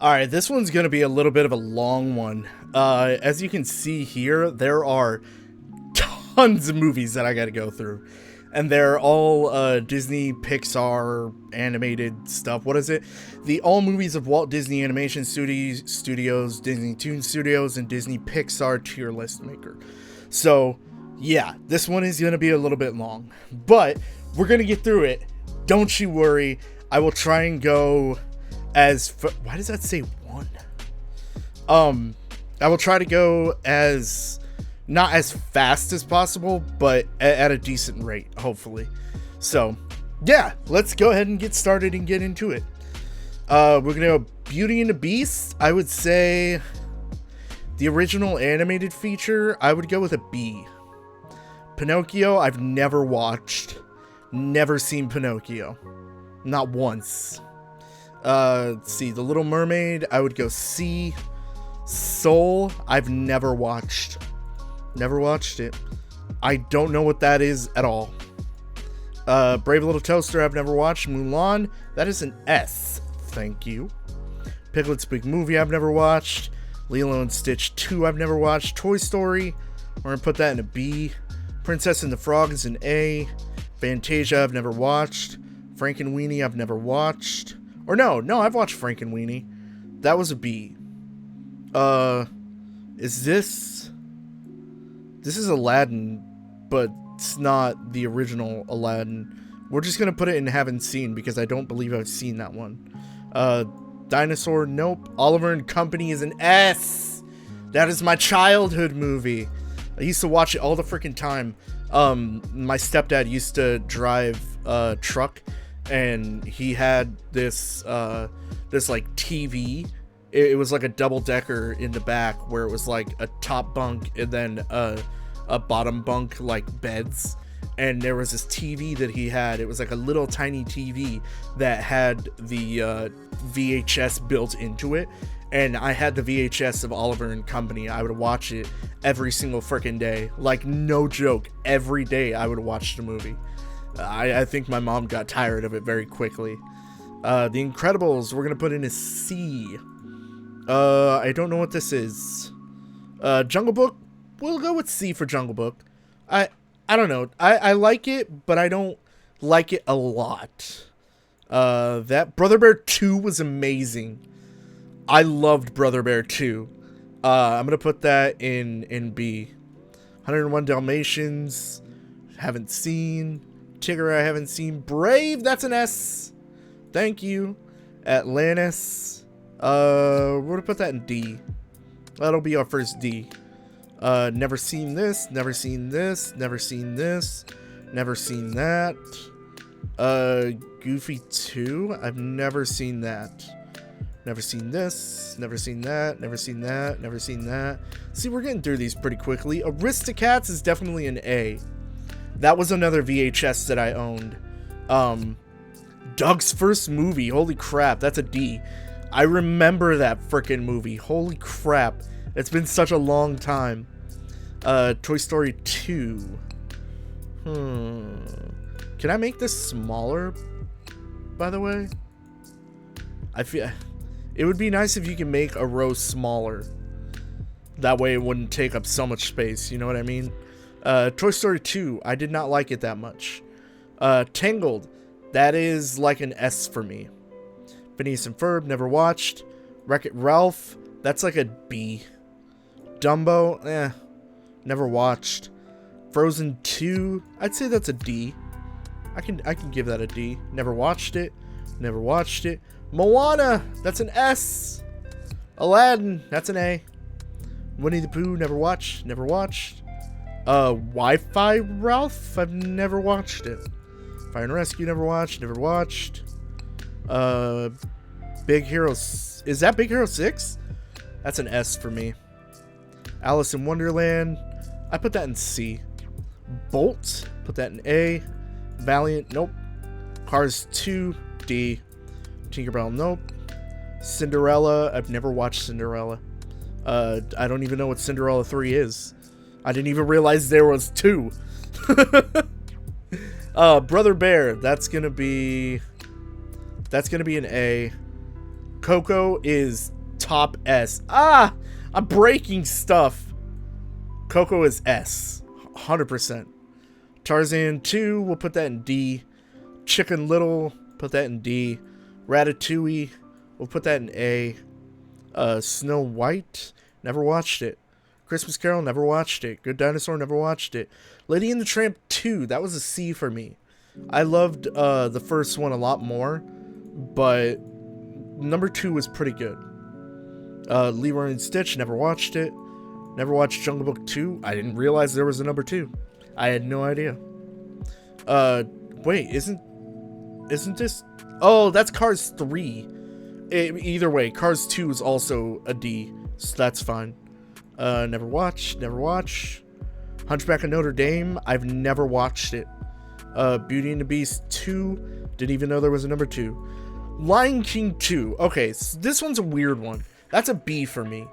Alright, this one's going to be a little bit of a long one. As you can see here, there are tons of movies that I got to go through. And they're all Disney, Pixar, animated stuff. What is it? The all movies of Walt Disney Animation Studios, Disney Toon Studios, and Disney Pixar tier list maker. So, yeah, this one is going to be a little bit long. But we're going to get through it. Don't you worry. I will try and go as... Why does that say one? I will try to go as... not as fast as possible, but at a decent rate, hopefully. So, yeah, let's go ahead and get started and get into it. We're going to go Beauty and the Beast. I would say the original animated feature, I would go with a B. Pinocchio, I've never watched. Never seen Pinocchio. Not once. Let's see, The Little Mermaid, I would go C. Soul, I've never watched. Never watched it. I don't know what that is at all. Brave Little Toaster, I've never watched. Mulan, that is an S. Thank you. Piglet's Big Movie, I've never watched. Lilo and Stitch 2, I've never watched. Toy Story, we're gonna put that in a B. Princess and the Frog is an A. Fantasia, I've never watched. Frankenweenie, I've never watched. Or no, I've watched Frankenweenie. That was a B. Is this... This is Aladdin, but it's not the original Aladdin. We're just gonna put it in haven't seen because I don't believe I've seen that one. Dinosaur, nope. Oliver and Company is an S. That is my childhood movie. I used to watch it all the freaking time. My stepdad used to drive a truck, and he had this like TV. It was like a double-decker in the back where it was like a top bunk and then a bottom bunk, like beds. And there was this TV that he had. It was like a little tiny TV that had the VHS built into it. And I had the VHS of Oliver and Company. I would watch it every single freaking day. Like, no joke. Every day I would watch the movie. I think my mom got tired of it very quickly. The Incredibles, we're going to put in a C. I don't know what this is. Jungle Book, we'll go with C for Jungle Book. I don't know. I like it, but I don't like it a lot. That Brother Bear 2 was amazing. I loved Brother Bear 2. I'm gonna put that in B. 101 Dalmatians, haven't seen. Tigger, I haven't seen. Brave, that's an S. Thank you. Atlantis. We're gonna put that in D. That'll be our first D. Never seen this, never seen this, never seen this, never seen that. Goofy 2, I've never seen that. Never seen this, never seen that, never seen that, never seen that. See, we're getting through these pretty quickly. Aristocats is definitely an A. That was another VHS that I owned. Doug's First Movie, holy crap, that's a D. I remember that frickin' movie. Holy crap. It's been such a long time. Toy Story 2. Can I make this smaller, by the way? I feel... It would be nice if you can make a row smaller. That way it wouldn't take up so much space, you know what I mean? Toy Story 2, I did not like it that much. Tangled, that is like an S for me. Phineas and Ferb, never watched. Wreck-It Ralph, that's like a B. Dumbo, never watched. Frozen 2, I'd say that's a D. I can give that a D. Never watched it. Never watched it. Moana, that's an S. Aladdin, that's an A. Winnie the Pooh, never watched. Never watched. Wi-Fi Ralph, I've never watched it. Fire and Rescue, never watched. Never watched. Big Hero, is that Big Hero 6? That's an S for me. Alice in Wonderland, I put that in C. Bolt, put that in A. Valiant, nope. Cars 2, D. Tinkerbell, nope. Cinderella, I've never watched Cinderella. I don't even know what Cinderella 3 is. I didn't even realize there was 2. Brother Bear, that's gonna be an A. Coco is top S. Ah, I'm breaking stuff. Coco is S, 100%. Tarzan 2, we'll put that in D. Chicken Little, put that in D. Ratatouille, we'll put that in A. Snow White, never watched it. Christmas Carol, never watched it. Good Dinosaur, never watched it. Lady and the Tramp 2, that was a C for me. I loved the first one a lot more, but number 2 was pretty good. Leroy and Stitch, never watched it. Never watched Jungle Book 2. I didn't realize there was a number 2. I had no idea. Wait, isn't this? Oh, that's Cars 3. Either way, Cars 2 is also a D, so that's fine. Never watch. Hunchback of Notre Dame, I've never watched it. Beauty and the Beast 2, didn't even know there was a number 2. Lion King 2, okay, so this one's a weird one. That's a B for me.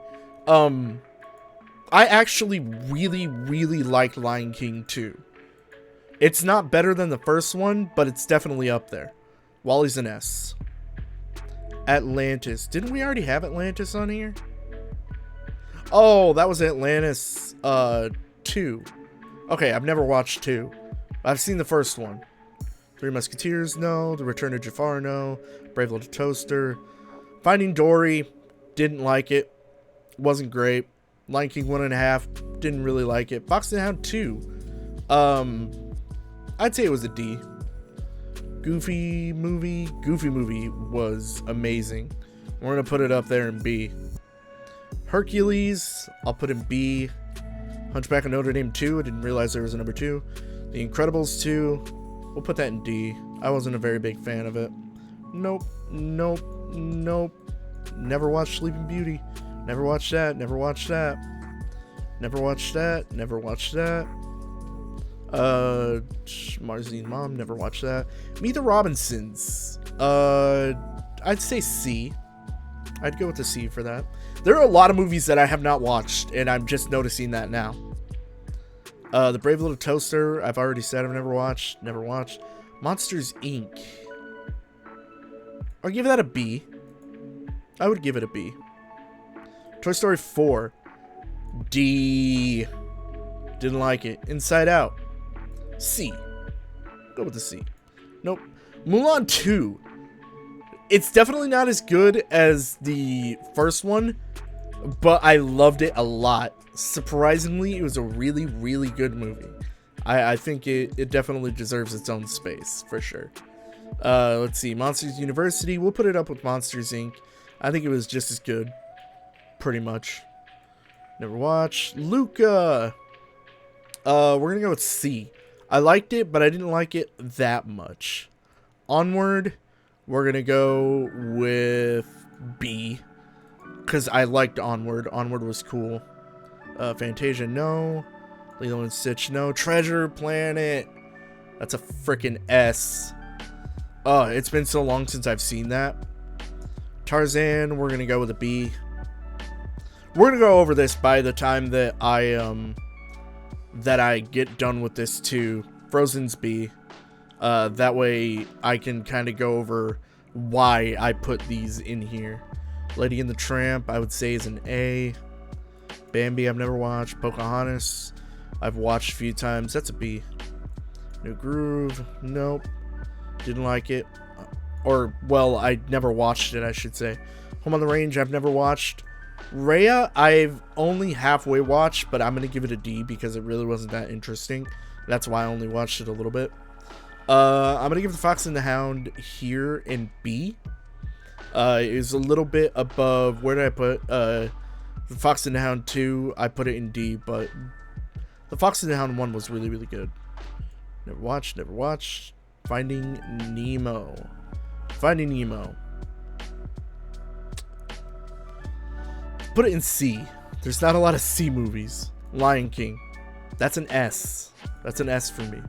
I actually really like Lion King 2. It's not better than the first one, but it's definitely up there. Wally's an S. Atlantis. Didn't we already have Atlantis on here? Oh, that was Atlantis 2. Okay, I've never watched 2. I've seen the first one. Three Musketeers, no. The Return of Jafar, no. Brave Little Toaster. Finding Dory, didn't like it. Wasn't great. Lion King 1.5, didn't really like it. Fox and the Hound 2. I'd say it was a D. Goofy movie was amazing. We're gonna put it up there in B. Hercules, I'll put in B. Hunchback of Notre Dame 2, I didn't realize there was a number 2. The Incredibles 2, we'll put that in D. I wasn't a very big fan of it. Nope. Never watched Sleeping Beauty. Never watched that. Marzi and Mom, never watched that. Meet the Robinsons. I'd say C. I'd go with the C for that. There are a lot of movies that I have not watched, and I'm just noticing that now. The Brave Little Toaster, I've already said I've never watched. Monsters, Inc. I'll give that a B. I would give it a B. Toy Story 4. D. Didn't like it. Inside Out. C. Go with the C. Nope. Mulan 2. It's definitely not as good as the first one, but I loved it a lot. Surprisingly, it was a really good movie. I think it definitely deserves its own space, for sure. Let's see. Monsters University. We'll put it up with Monsters, Inc. I think it was just as good. Pretty much. Never watched. Luca. We're gonna go with C. I liked it, but I didn't like it that much. Onward, we're gonna go with B, because I liked Onward. Onward was cool. Fantasia, no. Lilo and Stitch, no. Treasure Planet, that's a freaking S. Oh, it's been so long since I've seen that. Tarzan, we're gonna go with a B. We're gonna go over this by the time that I get done with this too. Frozen's B. That way I can kind of go over why I put these in here. Lady and the Tramp, I would say, is an A. Bambi, I've never watched. Pocahontas, I've watched a few times. That's a B. New Groove, nope. Didn't like it. Or, well, I never watched it, I should say. Home on the Range, I've never watched. Raya, I've only halfway watched, but I'm going to give it a D because it really wasn't that interesting. That's why I only watched it a little bit. I'm going to give The Fox and the Hound here in B. It was a little bit above, where did I put The Fox and the Hound 2? I put it in D, but The Fox and the Hound 1 was really good. Never watched. Finding Nemo. Put it in C. There's not a lot of C movies. Lion King. That's an S. That's an S for me.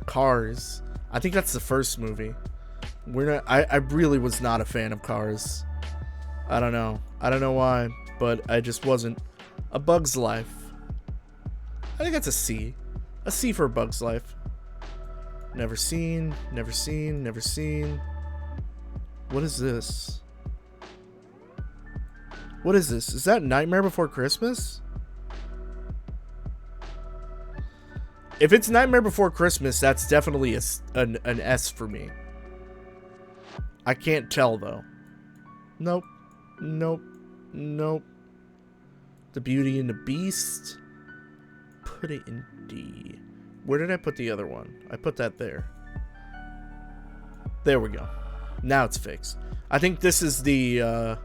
Cars. I think that's the first movie. I really was not a fan of Cars. I don't know why, but I just wasn't. A Bug's Life. I think that's a C. A C for A Bug's Life. Never seen. What is this? What is this? Is that Nightmare Before Christmas? If it's Nightmare Before Christmas, that's definitely an S for me. I can't tell, though. Nope. Nope. Nope. The Beauty and the Beast. Put it in D. Where did I put the other one? I put that there. There we go. Now it's fixed. I think this is the,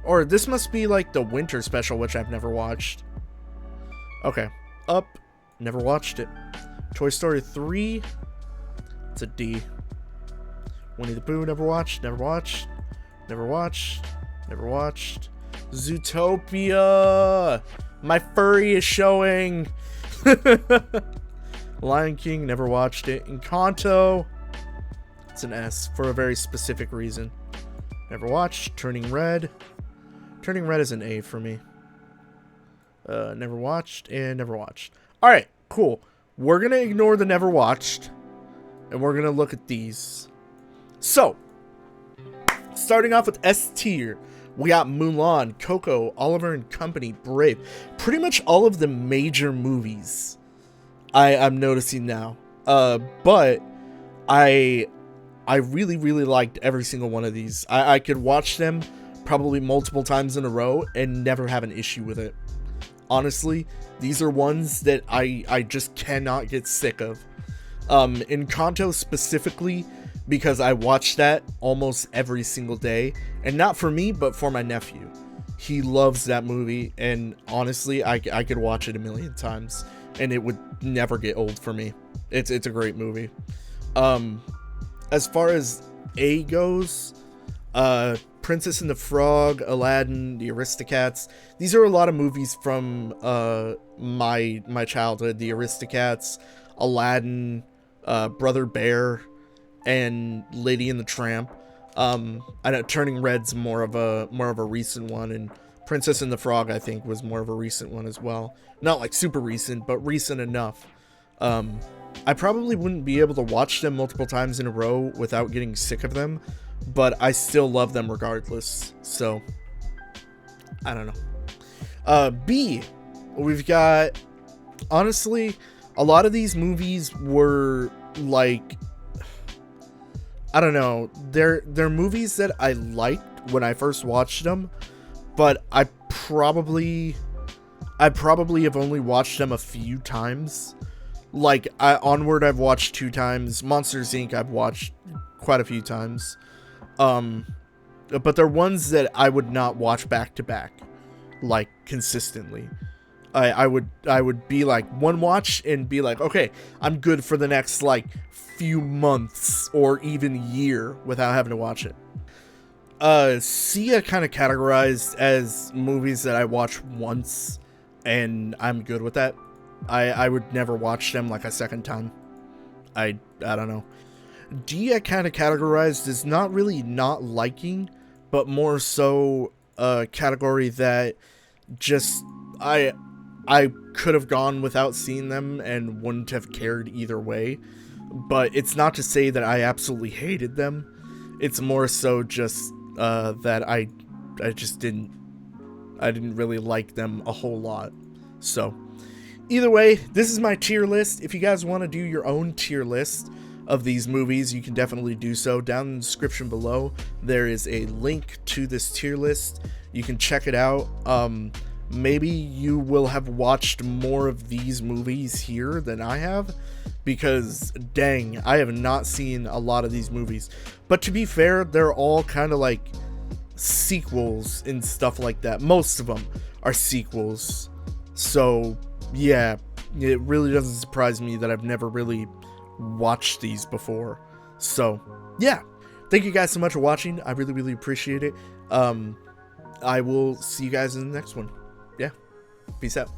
or this must be like the winter special, which I've never watched. Okay. Up. Never watched it. Toy Story 3. It's a D. Winnie the Pooh, never watched. Never watched. Never watched. Never watched. Zootopia. My furry is showing. Lion King, never watched it. Encanto. It's an S for a very specific reason. Never watched. Turning Red. Turning Red is an A for me. Never watched and never watched. Alright, cool. We're going to ignore the never watched. And we're going to look at these. So, starting off with S tier. We got Mulan, Coco, Oliver and Company, Brave. Pretty much all of the major movies I'm noticing now. But I really, really liked every single one of these. I could watch them probably multiple times in a row and never have an issue with it. Honestly, these are ones that I just cannot get sick of. Encanto specifically, because I watch that almost every single day. And not for me, but for my nephew. He loves that movie, and honestly, I could watch it a million times, and it would never get old for me. It's a great movie. As far as A goes, Princess and the Frog, Aladdin, The Aristocats. These are a lot of movies from my childhood. The Aristocats, Aladdin, Brother Bear, and Lady and the Tramp. I know Turning Red's more of a recent one, and Princess and the Frog I think was more of a recent one as well. Not like super recent, but recent enough. I probably wouldn't be able to watch them multiple times in a row without getting sick of them, but I still love them regardless. So I don't know. B, we've got, honestly, a lot of these movies were like, I don't know, they're movies that I liked when I first watched them, but I probably have only watched them a few times. Like, Onward I've watched 2 times, Monsters Inc. I've watched quite a few times, but they're ones that I would not watch back to back, like, consistently. I would be like, one watch and be like, okay, I'm good for the next, like, few months or even year without having to watch it. C I kind of categorized as movies that I watch once and I'm good with that. I would never watch them like a second time. I don't know. D I kind of categorized as not really not liking, but more so a category that just I could have gone without seeing them and wouldn't have cared either way. But it's not to say that I absolutely hated them. It's more so just that I just didn't really like them a whole lot. So either way, this is my tier list. If you guys want to do your own tier list of these movies, you can definitely do so. Down in the description below, there is a link to this tier list. You can check it out. Maybe you will have watched more of these movies here than I have, because dang, I have not seen a lot of these movies. But to be fair, they're all kind of like sequels and stuff like that. Most of them are sequels. So yeah, it really doesn't surprise me that I've never really watched these before. So yeah, thank you guys so much for watching. I really, really appreciate it. I will see you guys in the next one. Yeah, peace out.